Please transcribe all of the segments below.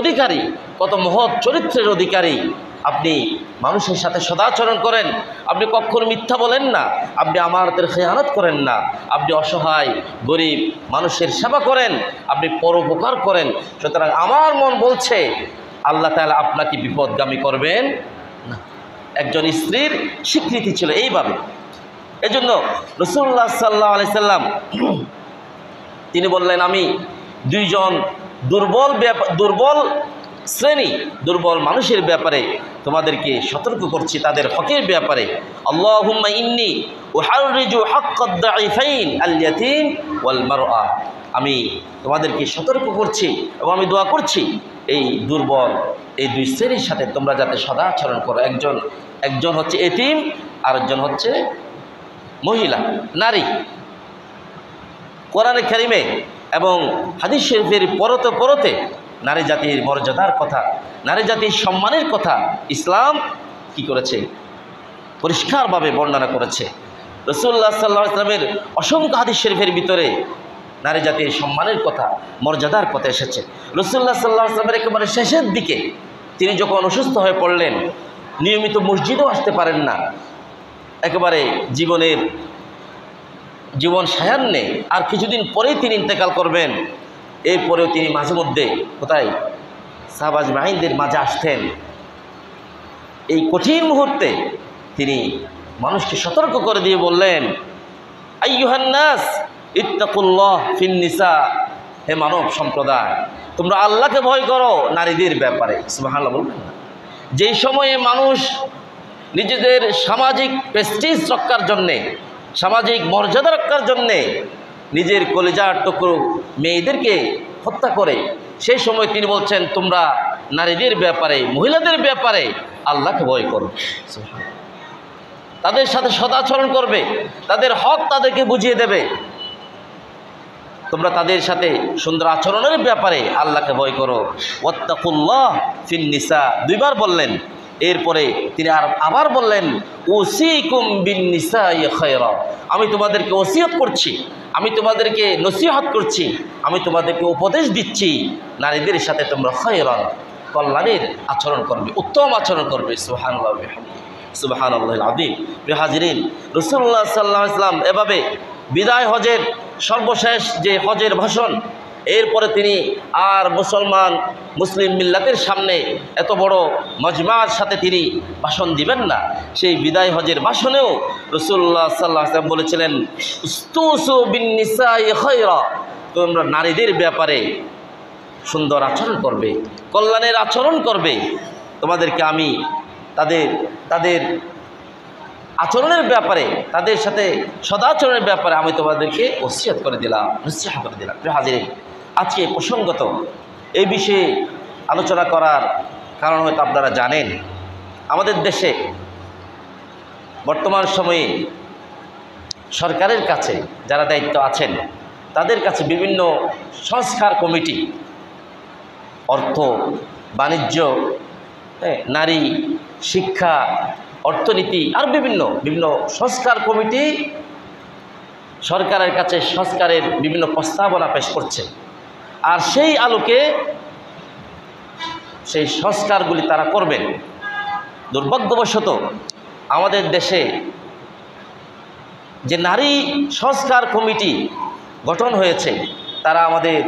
অধিকারী, কত মহৎ চরিত্রের অধিকারী। আপনি মানুষের সাথে সদাচরণ করেন, আপনি কখনো মিথ্যা বলেন না, আপনি আমানতের খেয়ানত করেন না, আপনি অসহায় গরিব মানুষের সেবা করেন, আপনি পরোপকার করেন। সুতরাং আমার মন বলছে আল্লাহ তাআলা আপনাকে বিপদগামী করবেন না। একজন স্ত্রীর স্বীকৃতি ছিল এইভাবে। এজন্য রাসূলুল্লাহ সাল্লাল্লাহু আলাইহি সাল্লাম তিনি বললেন, আমি দুইজন দুর্বল শ্রেণী, দুর্বল মানুষের ব্যাপারে তোমাদেরকে সতর্ক করছি, তাদের হকের ব্যাপারে। আল্লাহুম্মা ইন্নী উহাররিজু হাক্কাদ দাঈফাইন আল ইয়াতীম ওয়াল মারআ। আমি তোমাদেরকে সতর্ক করছি এবং আমি দোয়া করছি এই দুর্বল এই দুই শ্রেণীর সাথে তোমরা যাতে সদাচরণ করো। একজন হচ্ছে এতিম, আরেকজন হচ্ছে মহিলা, নারী। কোরআনে কারিমে এবং হাদিস শরীফের পরতে নারী জাতির মর্যাদার কথা, নারী জাতির সম্মানের কথা ইসলাম কি করেছে? পরিষ্কারভাবে বর্ণনা করেছে। রাসূলুল্লাহ সাল্লাল্লাহু আলাইহি ওয়াসাল্লামের অসংখ্য হাদিস শরীফের ভিতরে নারী জাতির সম্মানের কথা, মর্যাদার কথা এসেছে। রাসূলুল্লাহ সাল্লাল্লাহু আলাইহি ওয়াসাল্লামের একেবারে শেষের দিকে তিনি যখন অসুস্থ হয়ে পড়লেন, নিয়মিত মসজিদেও আসতে পারেন না, একেবারে জীবন সায়ান্নে, আর কিছুদিন পরেই তিনি ইন্তেকাল করবেন। এরপরেও তিনি মাঝে মধ্যে কোথায় সাহাবা আজমাইনদের মাঝে আসতেন। এই কঠিন মুহূর্তে তিনি মানুষকে সতর্ক করে দিয়ে বললেন, আইয়ুহান নাস ইত্তাকুল্লাহ ফিন নিসা। হে মানব সম্প্রদায়, তোমরা আল্লাহকে ভয় করো নারীদের ব্যাপারে। সুবহানাল্লাহ বলবেন না? যেই সময়ে মানুষ নিজেদের সামাজিক প্রেস্টিজ রক্ষার জন্যে, সামাজিক মর্যাদা রক্ষার জন্যে নিজের কলিজার টুকরো মেয়েদেরকে হত্যা করে, সেই সময় তিনি বলছেন তোমরা নারীদের ব্যাপারে, মহিলাদের ব্যাপারে আল্লাহকে ভয় করো। তাদের সাথে সদাচরণ করবে, তাদের হক তাদেরকে বুঝিয়ে দেবে, তোমরা তাদের সাথে সুন্দর আচরণের ব্যাপারে আল্লাহকে ভয় করো। ওয়াত্তাকুল্লাহ ফিন নিসা, দুইবার বললেন। এরপরে তিনি আবার বললেন, উসিকুম বিন নিসাই খায়রা। আমি তোমাদেরকে ওসিয়ত করছি, আমি তোমাদেরকে নসিহত করছি, আমি তোমাদেরকে উপদেশ দিচ্ছি, নারীদের সাথে তোমরা খায়রান, কল্যাণের আচরণ করবে, উত্তম আচরণ করবে। সুবহানাল্লাহ ওয়া বিহামদিহি, সুবহানাল্লাহিল আযীম। প্রিয় হাজিরিন, রাসূলুল্লাহ সাল্লাল্লাহু আলাইহি ওয়াসাল্লাম এভাবে বিদায় হজের সর্বশেষ যে হজের ভাষণ, এরপরে তিনি আর মুসলিম মিল্লাতের সামনে এত বড় মজমার সাথে তিনি ভাষণ দিবেন না। সেই বিদায় হজের ভাষণেও রাসূলুল্লাহ সাল্লাল্লাহু আলাইহি ওয়াসাল্লাম বলেছিলেন, উস্তুসু বিন নিসাই খায়রা, তোমরা নারীদের ব্যাপারে সুন্দর আচরণ করবে, কল্যাণের আচরণ করবে। তোমাদেরকে আমি তাদের আচরণের ব্যাপারে, তাদের সাথে সদাচরণের ব্যাপারে আমি তোমাদেরকে ওসিয়ত করে দিলাম, নসিহত করে দিলাম। প্রিয় হাজিরিন, আজকে প্রসঙ্গত এই বিষয়ে আলোচনা করার কারণ হয়তো আপনারা জানেন, আমাদের দেশে বর্তমান সময়ে সরকারের কাছে যারা দায়িত্ব আছেন, তাদের কাছে বিভিন্ন সংস্কার কমিটি, অর্থ, বাণিজ্য, নারী, শিক্ষা, অর্থনীতি আর বিভিন্ন সংস্কার কমিটি সরকারের কাছে সংস্কারের বিভিন্ন প্রস্তাবনা পেশ করছে। আর সেই আলোকে সেই সংস্কারগুলি তারা করবেন। দুর্ভাগ্যবশত আমাদের দেশে যে নারী সংস্কার কমিটি গঠন হয়েছে, তারা আমাদের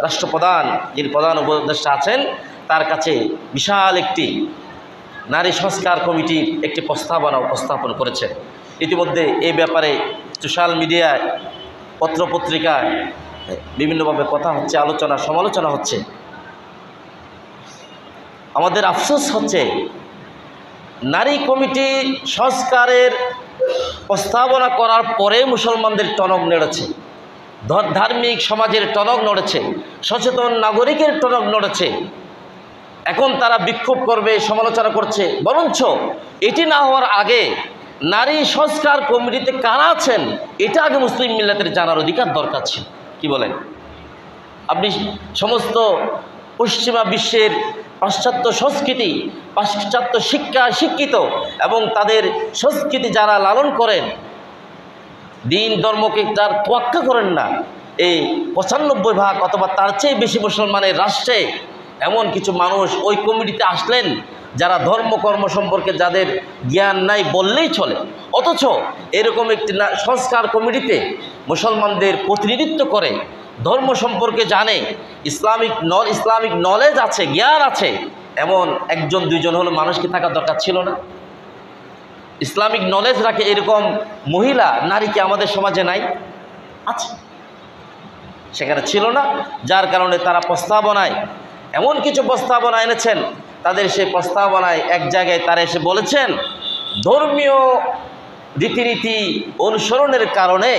রাষ্ট্রপ্রধান, যিনি প্রধান উপদেষ্টা আছেন, তার কাছে বিশাল একটি নারী সংস্কার কমিটির একটি প্রস্তাবনা উপস্থাপন করেছেন। ইতিমধ্যে এই ব্যাপারে সোশ্যাল মিডিয়ায়, পত্রপত্রিকায় বিভিন্নভাবে কথা হচ্ছে, আলোচনা সমালোচনা হচ্ছে। আমাদের আফসোস হচ্ছে, নারী কমিটি সংস্কারের প্রস্তাবনা করার পরে মুসলমানদের টনক নড়েছে, ধার্মিক সমাজের টনক নড়েছে, সচেতন নাগরিকের টনক নড়েছে। এখন তারা বিক্ষোভ করবে, সমালোচনা করছে। বরঞ্চ এটি না হওয়ার আগে নারী সংস্কার কমিটিতে কারা আছেন এটা আগে মুসলিম মিল্লাতের জানার অধিকার দরকার ছিল। কি বলেন? আপনি সমস্ত পশ্চিমা বিশ্বের পাশ্চাত্য সংস্কৃতি, পাশ্চাত্য শিক্ষা শিক্ষিত এবং তাদের সংস্কৃতি যারা লালন করেন, দিন ধর্মকে যার তোয়াক্কা করেন না, এই ৯৫% অথবা তার চেয়ে বেশি মুসলমানের রাষ্ট্রে এমন কিছু মানুষ ওই কমিটিতে আসলেন যারা ধর্মকর্ম সম্পর্কে যাদের জ্ঞান নাই বললেই চলে, অথচ এরকম একটি সংস্কার কমিটিতে মুসলমানদের প্রতিনিধিত্ব করে, ধর্ম সম্পর্কে জানে, ইসলামিক নলেজ আছে, জ্ঞান আছে, এমন একজন দুইজন হলো মানুষ কি থাকা দরকার ছিল না? ইসলামিক নলেজ রাখে এরকম মহিলা নারী কি আমাদের সমাজে নাই? আছে, সেখানে ছিল না। যার কারণে তারা প্রস্তাবনায় এমন কিছু প্রস্তাবনা এনেছেন, তাদের সেই প্রস্তাবনায় এক জায়গায় তারা এসে বলেছেন ধর্মীয় রীতিনীতি অনুসরণের কারণে